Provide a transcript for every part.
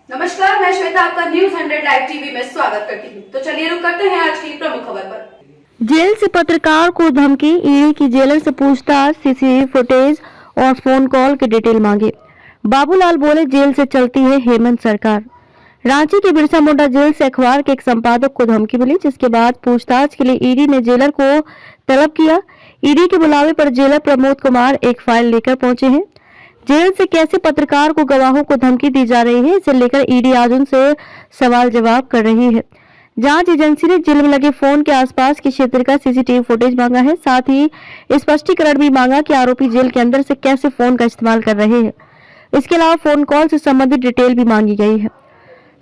नमस्कार, मैं श्वेता आपका न्यूज 100 लाइव टीवी में स्वागत करती हूँ। तो चलिए रुक करते हैं आज की प्रमुख खबर पर। जेल से पत्रकार को धमकी, ईडी की जेलर से पूछताछ, सीसीटीवी फुटेज और फोन कॉल की डिटेल मांगे। बाबूलाल बोले, जेल से चलती है हेमंत सरकार। रांची के बिरसा मुंडा जेल से अखबार के एक संपादक को धमकी मिली, जिसके बाद पूछताछ के लिए ईडी ने जेलर को तलब किया। ईडी के बुलावे पर जेलर प्रमोद कुमार एक फाइल लेकर पहुंचे हैं। जेल से कैसे पत्रकार को गवाहों को धमकी दी जा रही है, इसे लेकर ईडी आज उनसे सवाल जवाब कर रही है। जांच एजेंसी ने जेल में लगे फोन के आसपास के क्षेत्र का सीसीटीवी फुटेज मांगा है। साथ ही स्पष्टीकरण भी मांगा कि आरोपी जेल के अंदर से कैसे फोन का इस्तेमाल कर रहे हैं। इसके अलावा फोन कॉल से संबंधित डिटेल भी मांगी गई है।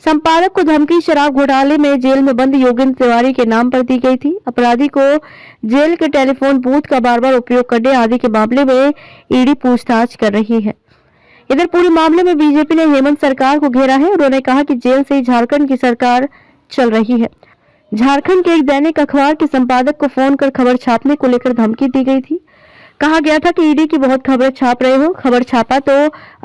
संपादक को धमकी शराब घोटाले में जेल में बंद योगेंद्र तिवारी के नाम पर दी गई थी। अपराधी को जेल के टेलीफोन बूथ का बार बार उपयोग करने आदि के मामले में ईडी पूछताछ कर रही है। इधर पूरे मामले में बीजेपी ने हेमंत सरकार को घेरा है। उन्होंने कहा कि जेल से ही झारखंड की सरकार चल रही है। झारखंड के एक दैनिक अखबार के संपादक को फोन कर खबर छापने को लेकर धमकी दी गई थी। कहा गया था कि ईडी की बहुत खबरें छाप रहे हो, खबर छापा तो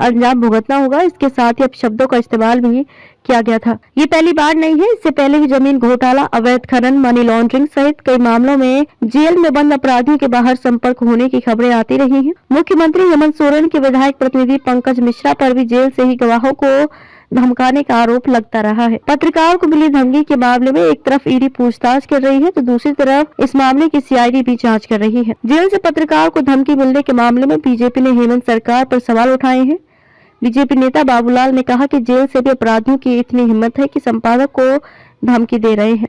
अंजाम भुगतना होगा। इसके साथ ही अब शब्दों का इस्तेमाल भी किया गया था। ये पहली बार नहीं है, इससे पहले भी जमीन घोटाला, अवैध खनन, मनी लॉन्ड्रिंग सहित कई मामलों में जेल में बंद अपराधियों के बाहर संपर्क होने की खबरें आती रही हैं। मुख्यमंत्री हेमंत सोरेन के विधायक प्रतिनिधि पंकज मिश्रा पर भी जेल से ही गवाहों को धमकाने का आरोप लगता रहा है। पत्रकार को मिली धमकी के मामले में एक तरफ ईडी पूछताछ कर रही है, तो दूसरी तरफ इस मामले की सीआईडी भी जांच कर रही है। जेल से पत्रकार को धमकी मिलने के मामले में बीजेपी ने हेमंत सरकार पर सवाल उठाए हैं। बीजेपी नेता बाबूलाल ने कहा कि जेल से भी अपराधियों की इतनी हिम्मत है कि संपादक को धमकी दे रहे हैं।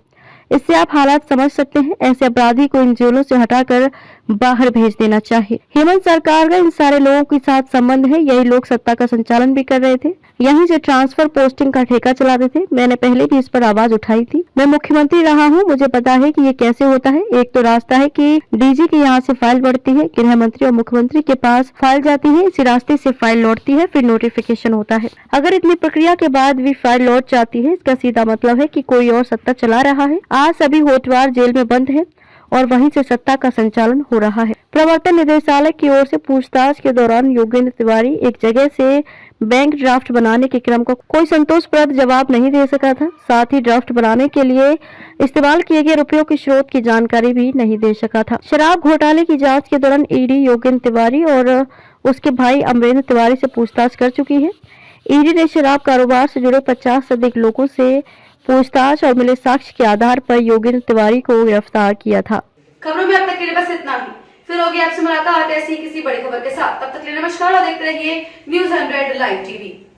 इससे आप हालात समझ सकते हैं। ऐसे अपराधी को इन जेलों से हटाकर बाहर भेज देना चाहिए। हेमंत सरकार का इन सारे लोगों के साथ संबंध है। यही लोग सत्ता का संचालन भी कर रहे थे, यहीं से ट्रांसफर पोस्टिंग का ठेका चलाते थे। मैंने पहले भी इस पर आवाज उठाई थी। मैं मुख्यमंत्री रहा हूं, मुझे पता है कि ये कैसे होता है। एक तो रास्ता है कि डीजी के यहाँ से फाइल बढ़ती है, गृह मंत्री और मुख्यमंत्री के पास फाइल जाती है, इसी रास्ते से फाइल लौटती है, फिर नोटिफिकेशन होता है। अगर इतनी प्रक्रिया के बाद भी फाइल लौट जाती है, इसका सीधा मतलब है कि कोई और सत्ता चला रहा है। आज सभी होटवार जेल में बंद है और वहीं से सत्ता का संचालन हो रहा है। प्रवर्तन निदेशालय की ओर से पूछताछ के दौरान योगेंद्र तिवारी एक जगह से बैंक ड्राफ्ट बनाने के क्रम को कोई संतोषप्रद जवाब नहीं दे सका था। साथ ही ड्राफ्ट बनाने के लिए इस्तेमाल किए गए रुपयों के स्रोत की जानकारी भी नहीं दे सका था। शराब घोटाले की जांच के दौरान ईडी योगेंद्र तिवारी और उसके भाई अमरेंद्र तिवारी से पूछताछ कर चुकी है। ईडी ने शराब कारोबार से जुड़े 50 से अधिक लोगों से पूछताछ और मिले साक्ष्य के आधार पर योगेंद्र तिवारी को गिरफ्तार किया था। खबरों में अब तक के लिए बस इतना ही। फिर होगी आपसे मुलाकात ऐसी किसी बड़ी खबर के साथ। तब तक के लिए नमस्कार और देखते रहिए न्यूज 100 लाइव टीवी।